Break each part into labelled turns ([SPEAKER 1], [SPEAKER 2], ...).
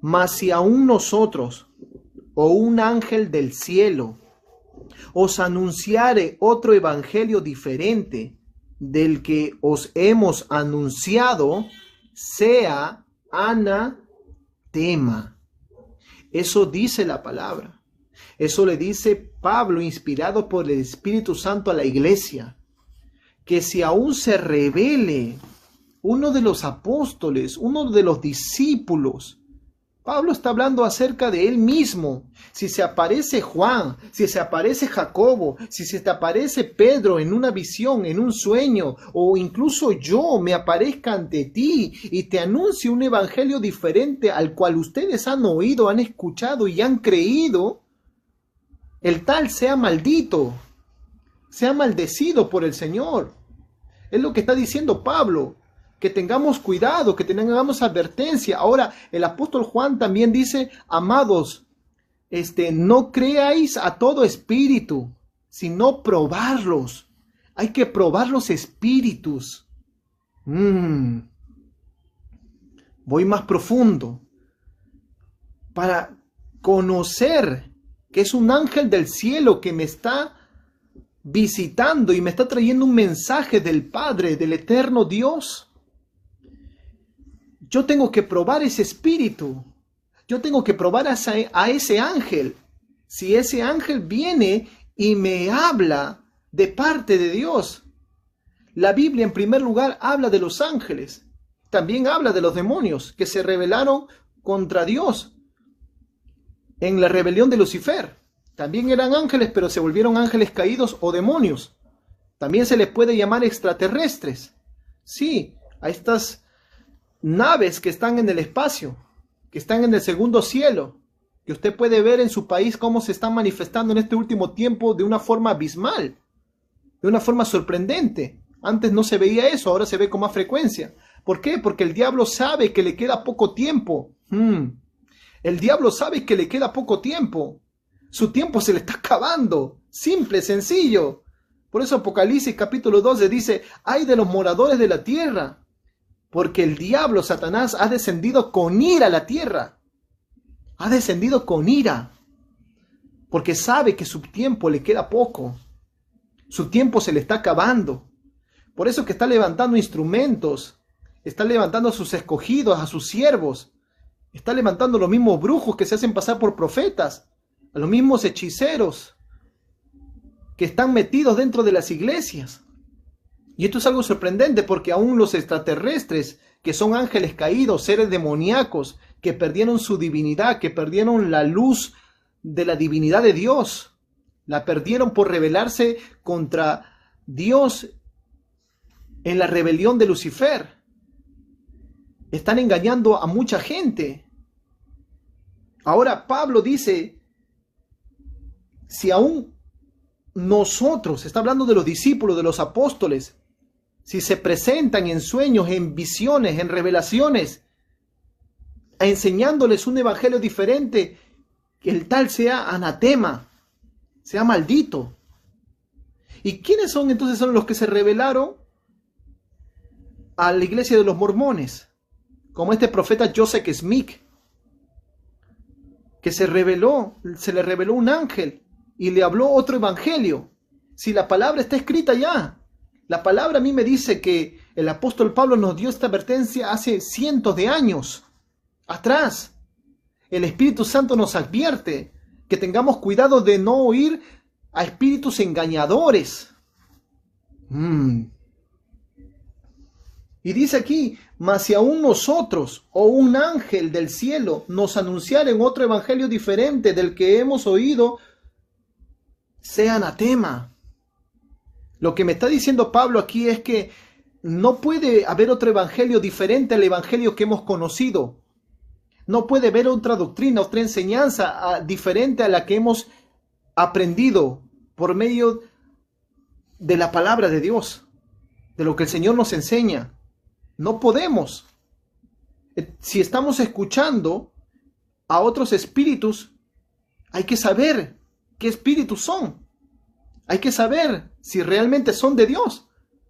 [SPEAKER 1] Mas si aún nosotros o un ángel del cielo os anunciare otro evangelio diferente del que os hemos anunciado, sea anatema. Eso dice la palabra. Eso le dice Pablo, inspirado por el Espíritu Santo a la iglesia, que si aún se revele uno de los apóstoles, uno de los discípulos, Pablo está hablando acerca de él mismo. Si se aparece Juan, si se aparece Jacobo, si se te aparece Pedro en una visión, en un sueño, o incluso yo me aparezca ante ti y te anuncie un evangelio diferente al cual ustedes han oído, han escuchado y han creído, el tal sea maldito, sea maldecido por el Señor. Es lo que está diciendo Pablo. Que tengamos cuidado, que tengamos advertencia. Ahora, el apóstol Juan también dice, amados, no creáis a todo espíritu, sino probarlos. Hay que probar los espíritus. Voy más profundo. Para conocer que es un ángel del cielo que me está visitando y me está trayendo un mensaje del Padre, del eterno Dios. Yo tengo que probar ese espíritu. Yo tengo que probar a ese ángel. Si ese ángel viene y me habla de parte de Dios. La Biblia en primer lugar habla de los ángeles. También habla de los demonios que se rebelaron contra Dios en la rebelión de Lucifer. También eran ángeles, pero se volvieron ángeles caídos o demonios. También se les puede llamar extraterrestres. Sí, a estas naves que están en el espacio, que están en el segundo cielo, que usted puede ver en su país cómo se están manifestando en este último tiempo de una forma abismal, de una forma sorprendente. Antes no se veía eso, ahora se ve con más frecuencia. ¿Por qué? Porque el diablo sabe que le queda poco tiempo. El diablo sabe que le queda poco tiempo. Su tiempo se le está acabando. Simple, sencillo. Por eso Apocalipsis capítulo 12 dice, ¡ay de los moradores de la tierra! Porque el diablo, Satanás, ha descendido con ira a la tierra. Ha descendido con ira. Porque sabe que su tiempo le queda poco. Su tiempo se le está acabando. Por eso que está levantando instrumentos. Está levantando a sus escogidos, a sus siervos. Está levantando a los mismos brujos que se hacen pasar por profetas. A los mismos hechiceros que están metidos dentro de las iglesias. Y esto es algo sorprendente porque aún los extraterrestres, que son ángeles caídos, seres demoníacos, que perdieron su divinidad, que perdieron la luz de la divinidad de Dios, la perdieron por rebelarse contra Dios en la rebelión de Lucifer. Están engañando a mucha gente. Ahora Pablo dice, si aún nosotros, está hablando de los discípulos, de los apóstoles, si se presentan en sueños, en visiones, en revelaciones, enseñándoles un evangelio diferente, que el tal sea anatema, sea maldito. ¿Y quiénes son entonces? Son los que se rebelaron a la iglesia de los mormones, como este profeta Joseph Smith, que se le reveló un ángel y le habló otro evangelio. Si la palabra está escrita ya. La palabra a mí me dice que el apóstol Pablo nos dio esta advertencia hace cientos de años atrás. El Espíritu Santo nos advierte que tengamos cuidado de no oír a espíritus engañadores. Y dice aquí, mas si aún nosotros o un ángel del cielo nos anunciaren otro evangelio diferente del que hemos oído, sea anatema. Lo que me está diciendo Pablo aquí es que no puede haber otro evangelio diferente al evangelio que hemos conocido. No puede haber otra doctrina, otra enseñanza diferente a la que hemos aprendido por medio de la palabra de Dios, de lo que el Señor nos enseña. No podemos. Si estamos escuchando a otros espíritus, hay que saber qué espíritus son. Hay que saber si realmente son de Dios.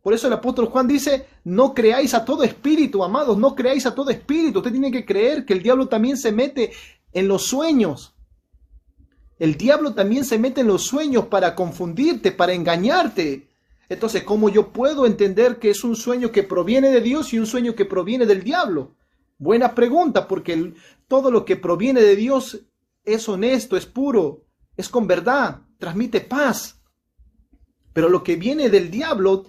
[SPEAKER 1] Por eso el apóstol Juan dice, no creáis a todo espíritu, amados, no creáis a todo espíritu. Usted tiene que creer que el diablo también se mete en los sueños. El diablo también se mete en los sueños para confundirte, para engañarte. Entonces, ¿cómo yo puedo entender que es un sueño que proviene de Dios y un sueño que proviene del diablo? Buena pregunta, porque todo lo que proviene de Dios es honesto, es puro, es con verdad, transmite paz. Pero lo que viene del diablo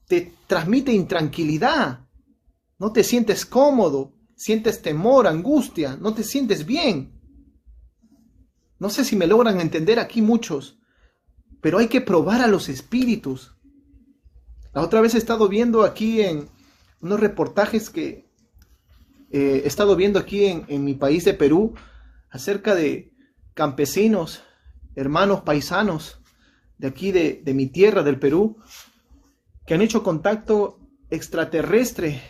[SPEAKER 1] te transmite intranquilidad. No te sientes cómodo, sientes temor, angustia, no te sientes bien. No sé si me logran entender aquí muchos, pero hay que probar a los espíritus. La otra vez he estado viendo aquí en unos reportajes que he estado viendo aquí en mi país de Perú acerca de campesinos, hermanos paisanos de aquí de mi tierra, del Perú, que han hecho contacto extraterrestre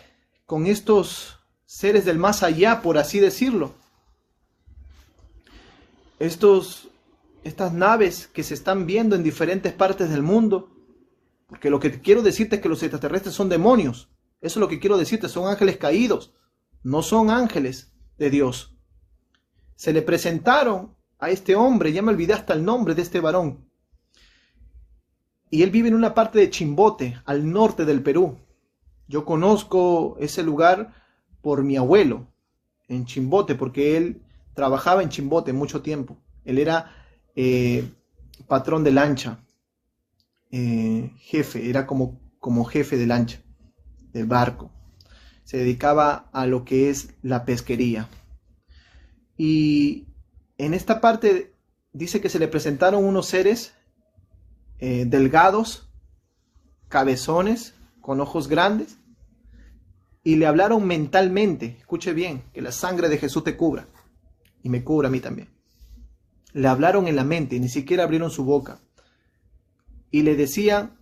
[SPEAKER 1] con estos seres del más allá, por así decirlo. Estas naves que se están viendo en diferentes partes del mundo, porque lo que quiero decirte es que los extraterrestres son demonios. Eso es lo que quiero decirte, son ángeles caídos, no son ángeles de Dios. Se le presentaron a este hombre, ya me olvidé hasta el nombre de este varón, y él vive en una parte de Chimbote, al norte del Perú. Yo conozco ese lugar por mi abuelo, en Chimbote, porque él trabajaba en Chimbote mucho tiempo. Él era patrón de lancha, jefe, era como jefe de lancha, del barco. Se dedicaba a lo que es la pesquería. Y en esta parte dice que se le presentaron unos seres delgados, cabezones, con ojos grandes, y le hablaron mentalmente. Escuche bien, que la sangre de Jesús te cubra, y me cubra a mí también. Le hablaron en la mente, ni siquiera abrieron su boca, y le decían,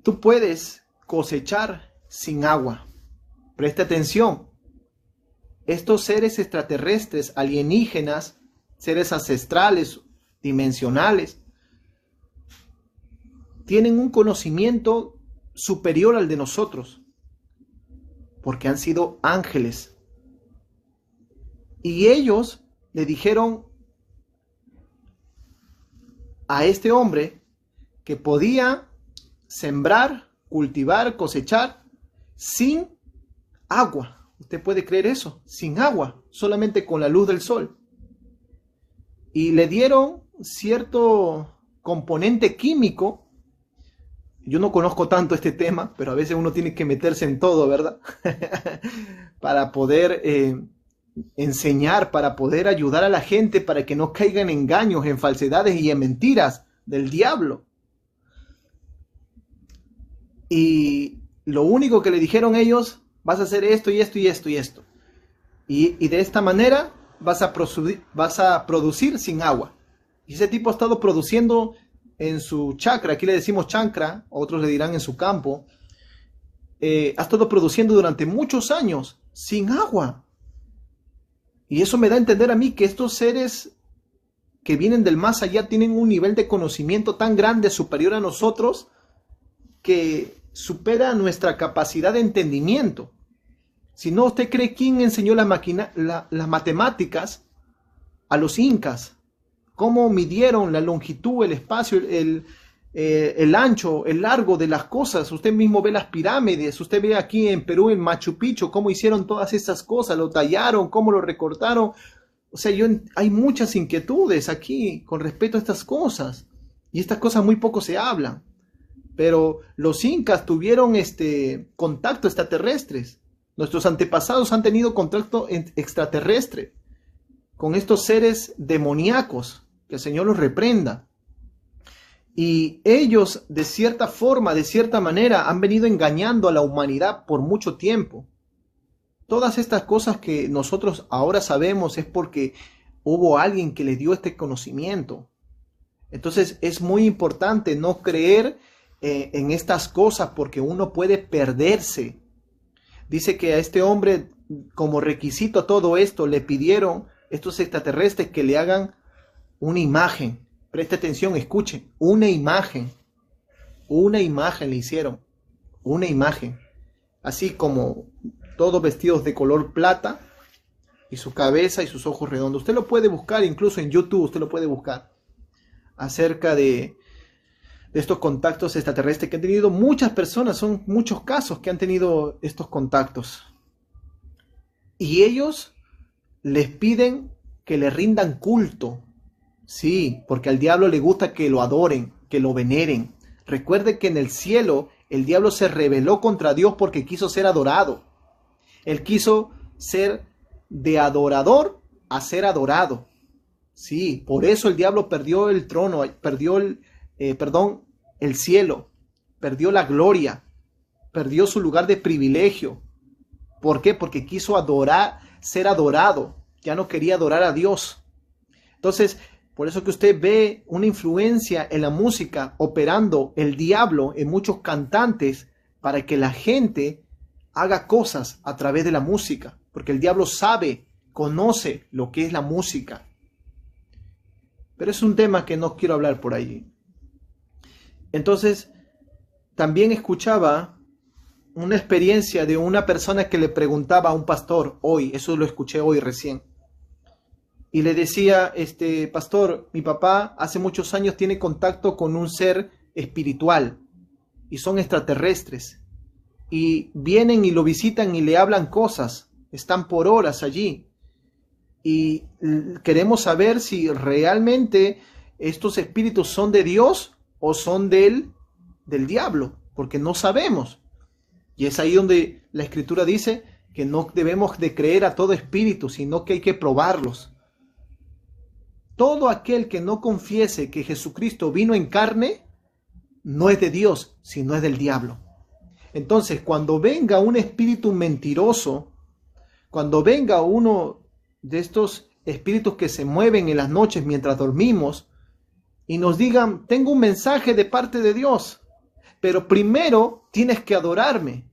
[SPEAKER 1] tú puedes cosechar sin agua. Presta atención, estos seres extraterrestres, alienígenas, seres ancestrales, dimensionales, tienen un conocimiento superior al de nosotros, porque han sido ángeles. Y ellos le dijeron a este hombre que podía sembrar, cultivar, cosechar sin agua. ¿Usted puede creer eso? Sin agua, solamente con la luz del sol. Y le dieron cierto componente químico. Yo no conozco tanto este tema, pero a veces uno tiene que meterse en todo, ¿verdad? Para poder enseñar, para poder ayudar a la gente, para que no caigan en engaños, en falsedades y en mentiras del diablo. Y lo único que le dijeron ellos, vas a hacer esto y esto y esto y esto. Y de esta manera vas a producir sin agua. Y ese tipo ha estado produciendo en su chakra, aquí le decimos chancra, otros le dirán en su campo, ha estado produciendo durante muchos años sin agua. Y eso me da a entender a mí que estos seres que vienen del más allá tienen un nivel de conocimiento tan grande, superior a nosotros, que supera nuestra capacidad de entendimiento. Si no, ¿usted cree quién enseñó las matemáticas a los incas? ¿Cómo midieron la longitud, el espacio, el ancho, el largo de las cosas? Usted mismo ve las pirámides, usted ve aquí en Perú, en Machu Picchu, cómo hicieron todas esas cosas, lo tallaron, cómo lo recortaron. O sea, hay muchas inquietudes aquí con respecto a estas cosas. Y estas cosas muy poco se hablan. Pero los incas tuvieron contacto extraterrestres. Nuestros antepasados han tenido contacto extraterrestre con estos seres demoníacos. Que el Señor los reprenda. Y ellos, de cierta forma, de cierta manera, han venido engañando a la humanidad por mucho tiempo. Todas estas cosas que nosotros ahora sabemos es porque hubo alguien que les dio este conocimiento. Entonces es muy importante no creer en estas cosas porque uno puede perderse. Dice que a este hombre, como requisito a todo esto, le pidieron estos extraterrestres que le hagan una imagen. Preste atención, escuche, una imagen. Una imagen le hicieron, una imagen, así como todos vestidos de color plata, y su cabeza y sus ojos redondos. Usted lo puede buscar, incluso en YouTube, usted lo puede buscar, acerca de estos contactos extraterrestres que han tenido muchas personas. Son muchos casos que han tenido estos contactos. Y ellos les piden que le rindan culto. Sí, porque al diablo le gusta que lo adoren, que lo veneren. Recuerde que en el cielo el diablo se rebeló contra Dios porque quiso ser adorado. Él quiso ser de adorador a ser adorado. Sí, por eso el diablo perdió el trono, perdió el cielo, perdió la gloria, perdió su lugar de privilegio. ¿Por qué? Porque quiso adorar, ser adorado. Ya no quería adorar a Dios. Entonces, por eso que usted ve una influencia en la música operando el diablo en muchos cantantes para que la gente haga cosas a través de la música. Porque el diablo sabe, conoce lo que es la música. Pero es un tema que no quiero hablar por ahí. Entonces, también escuchaba una experiencia de una persona que le preguntaba a un pastor hoy, eso lo escuché hoy recién. Y le decía, pastor, mi papá hace muchos años tiene contacto con un ser espiritual y son extraterrestres. Y vienen y lo visitan y le hablan cosas, están por horas allí. Y queremos saber si realmente estos espíritus son de Dios o son del diablo, porque no sabemos. Y es ahí donde la Escritura dice que no debemos de creer a todo espíritu, sino que hay que probarlos. Todo aquel que no confiese que Jesucristo vino en carne, no es de Dios, sino es del diablo. Entonces, cuando venga un espíritu mentiroso, cuando venga uno de estos espíritus que se mueven en las noches mientras dormimos y nos digan, tengo un mensaje de parte de Dios, pero primero tienes que adorarme.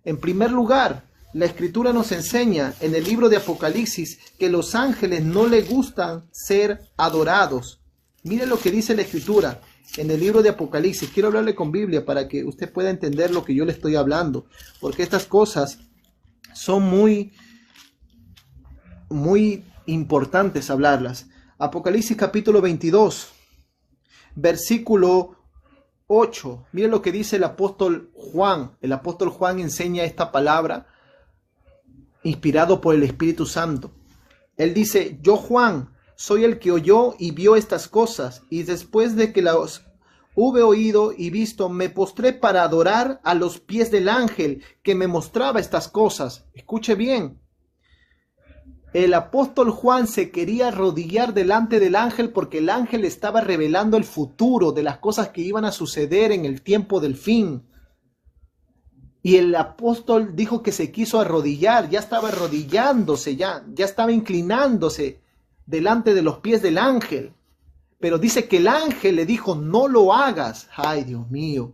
[SPEAKER 1] En primer lugar, la Escritura nos enseña en el libro de Apocalipsis que los ángeles no les gustan ser adorados. Mire lo que dice la Escritura en el libro de Apocalipsis. Quiero hablarle con Biblia para que usted pueda entender lo que yo le estoy hablando, porque estas cosas son muy importantes hablarlas. Apocalipsis capítulo 22, versículo 8. Miren lo que dice el apóstol Juan. El apóstol Juan enseña esta palabra inspirado por el Espíritu Santo. Él dice, yo Juan, soy el que oyó y vio estas cosas, y después de que las hube oído y visto, me postré para adorar a los pies del ángel que me mostraba estas cosas. Escuche bien. El apóstol Juan se quería arrodillar delante del ángel porque el ángel estaba revelando el futuro de las cosas que iban a suceder en el tiempo del fin. Y el apóstol dijo que se quiso arrodillar, ya estaba arrodillándose, ya estaba inclinándose delante de los pies del ángel. Pero dice que el ángel le dijo, no lo hagas. Ay, Dios mío.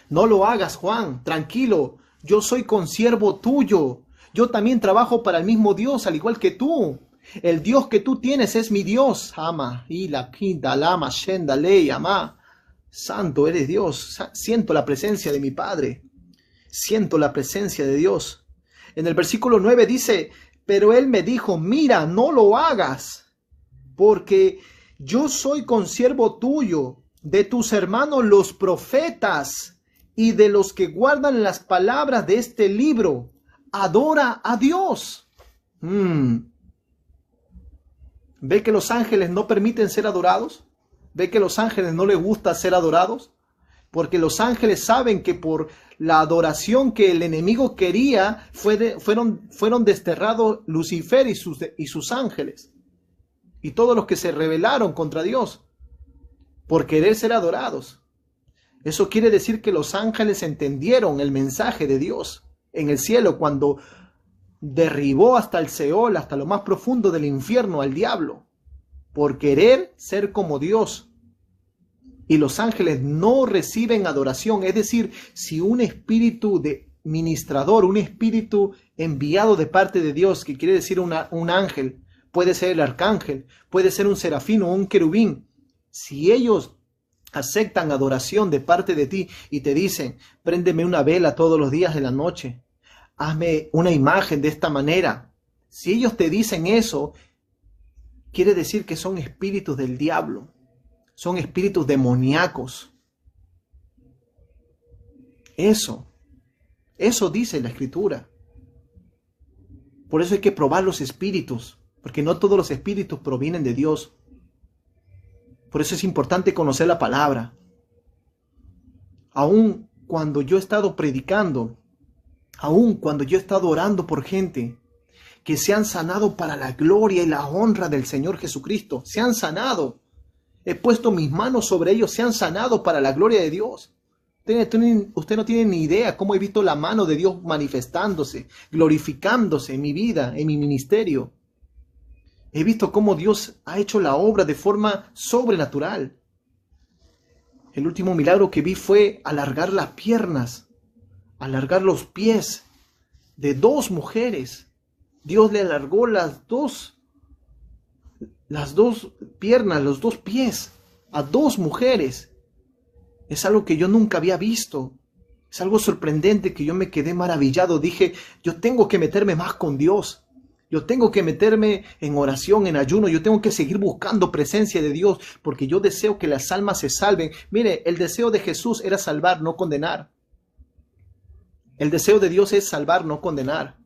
[SPEAKER 1] No lo hagas, Juan, tranquilo, yo soy consiervo tuyo. Yo también trabajo para el mismo Dios, al igual que tú. El Dios que tú tienes es mi Dios. Ama, y la quinta, lama, shenda, ley, ama. Santo eres Dios. Siento la presencia de mi Padre. Siento la presencia de Dios. En el versículo 9 dice, pero él me dijo, mira, no lo hagas, porque yo soy consiervo tuyo, de tus hermanos los profetas, y de los que guardan las palabras de este libro. Adora a Dios. ¿Ve que los ángeles no permiten ser adorados? ¿Ve que los ángeles no les gusta ser adorados? Porque los ángeles saben que por la adoración que el enemigo quería, fueron desterrados Lucifer y sus ángeles. Y todos los que se rebelaron contra Dios por querer ser adorados. Eso quiere decir que los ángeles entendieron el mensaje de Dios en el cielo cuando derribó hasta el Seol, hasta lo más profundo del infierno al diablo, por querer ser como Dios. Y los ángeles no reciben adoración. Es decir, si un espíritu de ministrador, un espíritu enviado de parte de Dios, que quiere decir un ángel, puede ser el arcángel, puede ser un serafín o un querubín, si ellos aceptan adoración de parte de ti y te dicen, préndeme una vela todos los días de la noche, hazme una imagen de esta manera. Si ellos te dicen eso, quiere decir que son espíritus del diablo, son espíritus demoníacos. Eso dice la Escritura. Por eso hay que probar los espíritus, porque no todos los espíritus provienen de Dios. Por eso es importante conocer la palabra. Aún cuando yo he estado predicando, aún cuando yo he estado orando por gente que se han sanado para la gloria y la honra del Señor Jesucristo, se han sanado. He puesto mis manos sobre ellos, se han sanado para la gloria de Dios. Usted no tiene ni idea cómo he visto la mano de Dios manifestándose, glorificándose en mi vida, en mi ministerio. He visto cómo Dios ha hecho la obra de forma sobrenatural. El último milagro que vi fue alargar las piernas, alargar los pies de 2 mujeres. Dios le alargó las dos piernas, los 2 pies a 2 mujeres. Es algo que yo nunca había visto. Es algo sorprendente que yo me quedé maravillado. Dije, yo tengo que meterme más con Dios. Yo tengo que meterme en oración, en ayuno. Yo tengo que seguir buscando presencia de Dios porque yo deseo que las almas se salven. Mire, el deseo de Jesús era salvar, no condenar. El deseo de Dios es salvar, no condenar.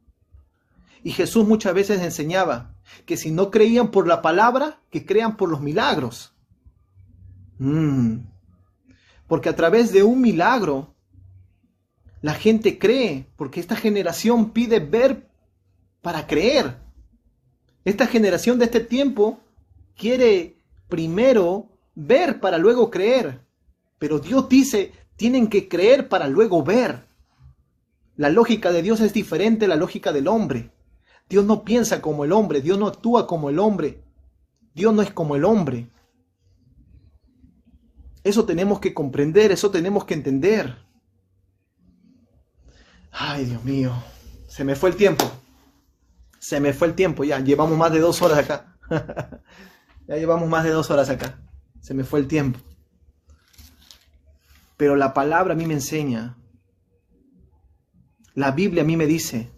[SPEAKER 1] Y Jesús muchas veces enseñaba que si no creían por la palabra, que crean por los milagros. Porque a través de un milagro, la gente cree, porque esta generación pide ver para creer. Esta generación de este tiempo quiere primero ver para luego creer. Pero Dios dice, tienen que creer para luego ver. La lógica de Dios es diferente a la lógica del hombre. Dios no piensa como el hombre, Dios no actúa como el hombre. Dios no es como el hombre. Eso tenemos que comprender, eso tenemos que entender. Ay, Dios mío, se me fue el tiempo. Se me fue el tiempo, ya llevamos más de 2 horas acá. Ya llevamos más de 2 horas acá. Se me fue el tiempo. Pero la palabra a mí me enseña. La Biblia a mí me dice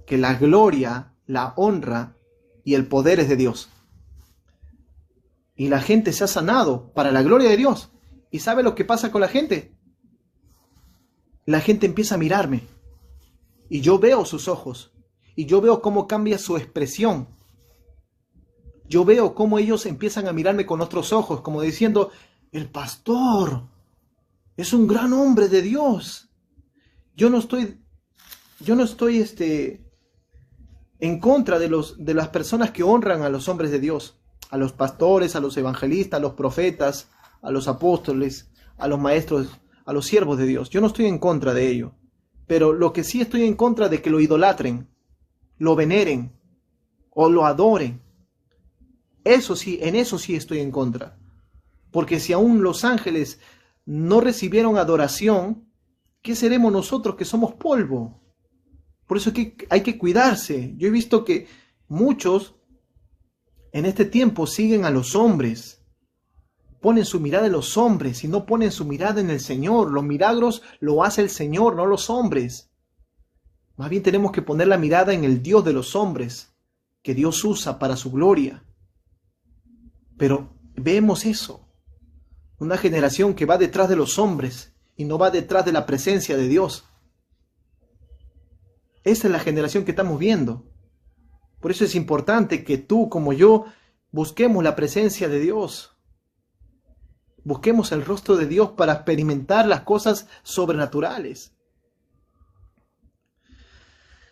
[SPEAKER 1] que la gloria, la honra y el poder es de Dios. Y la gente se ha sanado para la gloria de Dios. ¿Y sabe lo que pasa con la gente? La gente empieza a mirarme. Y yo veo sus ojos. Y yo veo cómo cambia su expresión. Yo veo cómo ellos empiezan a mirarme con otros ojos, como diciendo, el pastor es un gran hombre de Dios. Yo no estoy en contra de las personas que honran a los hombres de Dios, a los pastores, a los evangelistas, a los profetas, a los apóstoles, a los maestros, a los siervos de Dios. Yo no estoy en contra de ello. Pero lo que sí estoy en contra de que lo idolatren, lo veneren o lo adoren. Eso sí, en eso sí estoy en contra. Porque si aún los ángeles no recibieron adoración, ¿qué seremos nosotros que somos polvo? Por eso es que hay que cuidarse. Yo he visto que muchos en este tiempo siguen a los hombres. Ponen su mirada en los hombres y no ponen su mirada en el Señor. Los milagros lo hace el Señor, no los hombres. Más bien tenemos que poner la mirada en el Dios de los hombres, que Dios usa para su gloria. Pero vemos eso. Una generación que va detrás de los hombres y no va detrás de la presencia de Dios. Esa es la generación que estamos viendo. Por eso es importante que tú como yo busquemos la presencia de Dios. Busquemos el rostro de Dios para experimentar las cosas sobrenaturales.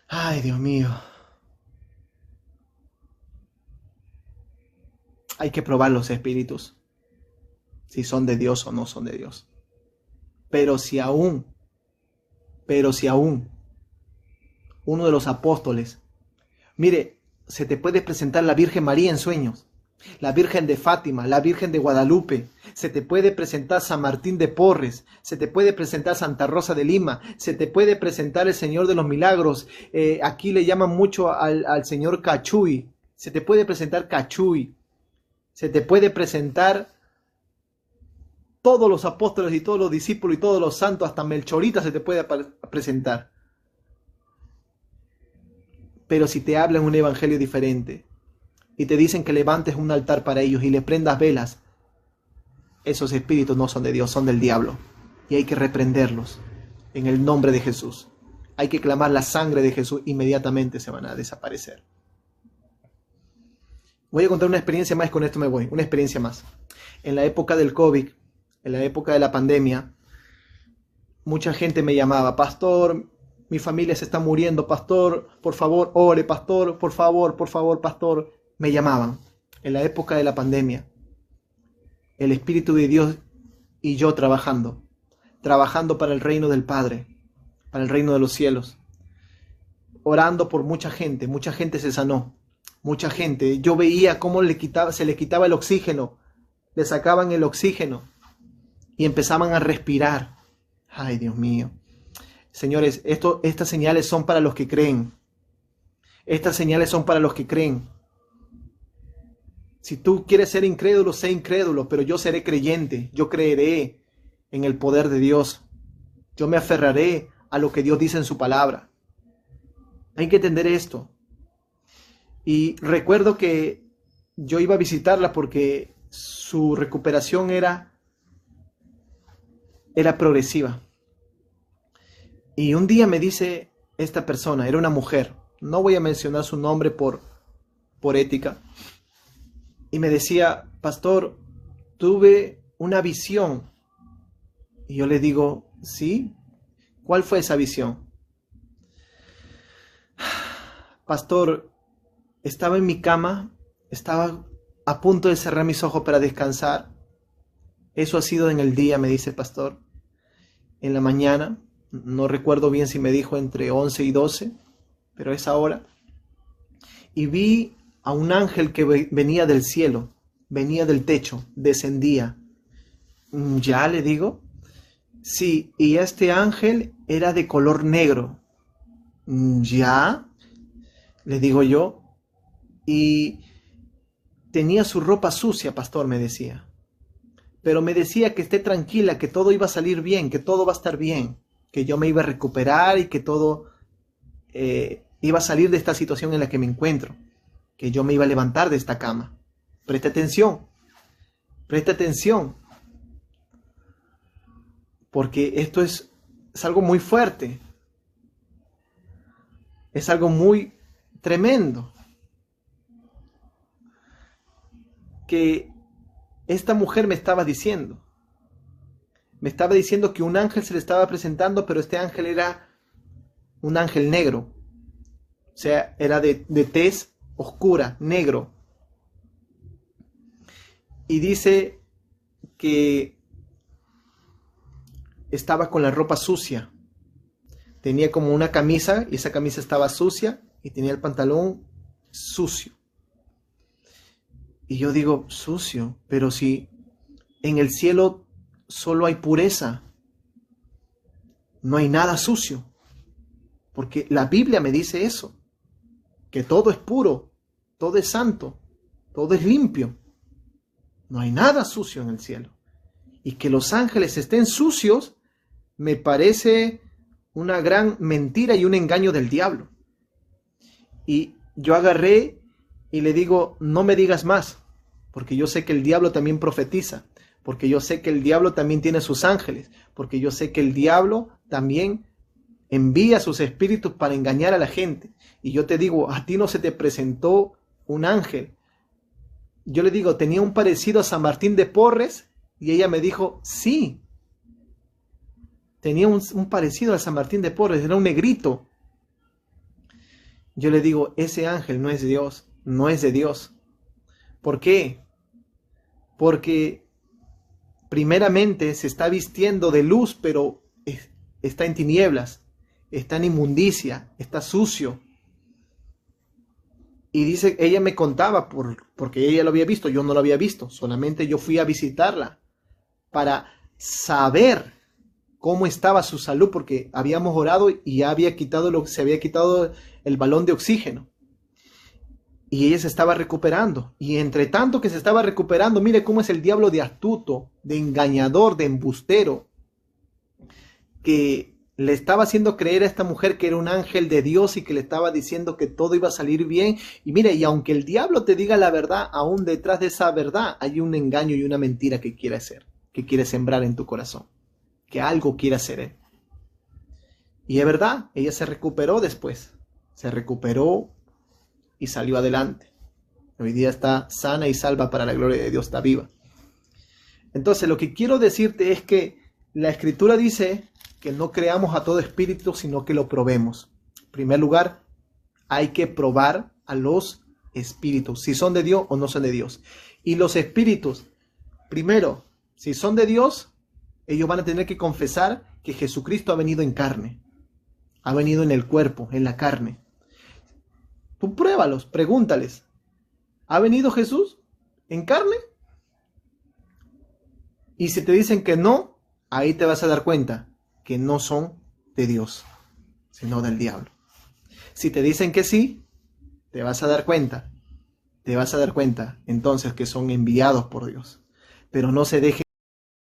[SPEAKER 1] Ay, Dios mío. Hay que probar los espíritus, si son de Dios o no son de Dios. Pero si aún uno de los apóstoles, mire, se te puede presentar la Virgen María en sueños, la Virgen de Fátima, la Virgen de Guadalupe, se te puede presentar San Martín de Porres, se te puede presentar Santa Rosa de Lima, se te puede presentar el Señor de los Milagros, aquí le llaman mucho al Señor Cachuy, se te puede presentar se te puede presentar todos los apóstoles y todos los discípulos y todos los santos, hasta Melchorita se te puede presentar. Pero si te hablan un evangelio diferente y te dicen que levantes un altar para ellos y le prendas velas, esos espíritus no son de Dios, son del diablo. Y hay que reprenderlos en el nombre de Jesús. Hay que clamar la sangre de Jesús, inmediatamente se van a desaparecer. Voy a contar una experiencia más, con esto me voy, una experiencia más. En la época del COVID, en la época de la pandemia, mucha gente me llamaba: pastor, mi familia se está muriendo, pastor, por favor, ore, pastor, por favor, pastor. Me llamaban. En la época de la pandemia, el Espíritu de Dios y yo trabajando para el reino del Padre, para el reino de los cielos, orando por mucha gente se sanó, mucha gente. Yo veía cómo se le quitaba el oxígeno, le sacaban el oxígeno y empezaban a respirar. Ay, Dios mío. Señores, estas señales son para los que creen. Estas señales son para los que creen. Si tú quieres ser incrédulo, sé incrédulo, pero yo seré creyente. Yo creeré en el poder de Dios. Yo me aferraré a lo que Dios dice en su palabra. Hay que entender esto. Y recuerdo que yo iba a visitarla porque su recuperación era progresiva. Y un día me dice esta persona, era una mujer, no voy a mencionar su nombre por ética, y me decía: pastor, tuve una visión. Y yo le digo: ¿sí? ¿Cuál fue esa visión? Pastor, estaba en mi cama, estaba a punto de cerrar mis ojos para descansar. Eso ha sido en el día, me dice el pastor. En la mañana, no recuerdo bien si me dijo entre 11 y 12, pero a esa hora. Y vi a un ángel que venía del cielo, venía del techo, descendía. ¿Ya? Le digo. Sí, y este ángel era de color negro. ¿Ya? Le digo yo. Y tenía su ropa sucia, pastor, me decía. Pero me decía que esté tranquila, que todo iba a salir bien, que todo va a estar bien, que yo me iba a recuperar y que todo iba a salir de esta situación en la que me encuentro, que yo me iba a levantar de esta cama. Presta atención, porque esto es algo muy fuerte, es algo muy tremendo, que esta mujer me estaba diciendo que un ángel se le estaba presentando, pero este ángel era un ángel negro, o sea, era de tez oscura, negro. Y dice que estaba con la ropa sucia. Tenía como una camisa y esa camisa estaba sucia y tenía el pantalón sucio. Y yo digo: sucio, pero si en el cielo solo hay pureza, no hay nada sucio. Porque la Biblia me dice eso, que todo es puro, todo es santo, todo es limpio. No hay nada sucio en el cielo. Y que los ángeles estén sucios me parece una gran mentira y un engaño del diablo. Y yo agarré y le digo: no me digas más, porque yo sé que el diablo también profetiza, porque yo sé que el diablo también tiene sus ángeles, porque yo sé que el diablo también envía sus espíritus para engañar a la gente. Y yo te digo: a ti no se te presentó un ángel. Yo le digo: tenía un parecido a San Martín de Porres, y ella me dijo: sí, tenía un parecido a San Martín de Porres, era un negrito. Yo le digo: ese ángel no es de Dios, no es de Dios. ¿Por qué? Porque primeramente se está vistiendo de luz, pero está en tinieblas, está en inmundicia, está sucio. Y dice, ella me contaba, porque ella lo había visto, yo no lo había visto, solamente yo fui a visitarla para saber cómo estaba su salud, porque habíamos orado y ya se había quitado el balón de oxígeno. Y ella se estaba recuperando. Y entre tanto que se estaba recuperando, mire cómo es el diablo de astuto, de engañador, de embustero, que le estaba haciendo creer a esta mujer que era un ángel de Dios y que le estaba diciendo que todo iba a salir bien. Y mire, y aunque el diablo te diga la verdad, aún detrás de esa verdad hay un engaño y una mentira que quiere hacer, que quiere sembrar en tu corazón, que algo quiere hacer él. Y es verdad, ella se recuperó después, se recuperó y salió adelante. Hoy día está sana y salva para la gloria de Dios, está viva. Entonces, lo que quiero decirte es que la Escritura dice que no creamos a todo espíritu, sino que lo probemos. En primer lugar, hay que probar a los espíritus, si son de Dios o no son de Dios. Y los espíritus, primero, si son de Dios, ellos van a tener que confesar que Jesucristo ha venido en carne, ha venido en el cuerpo, en la carne. Tú pruébalos, pregúntales, ¿ha venido Jesús en carne? Y si te dicen que no, ahí te vas a dar cuenta que no son de Dios, sino del diablo. Si te dicen que sí, te vas a dar cuenta entonces que son enviados por Dios. Pero no se dejen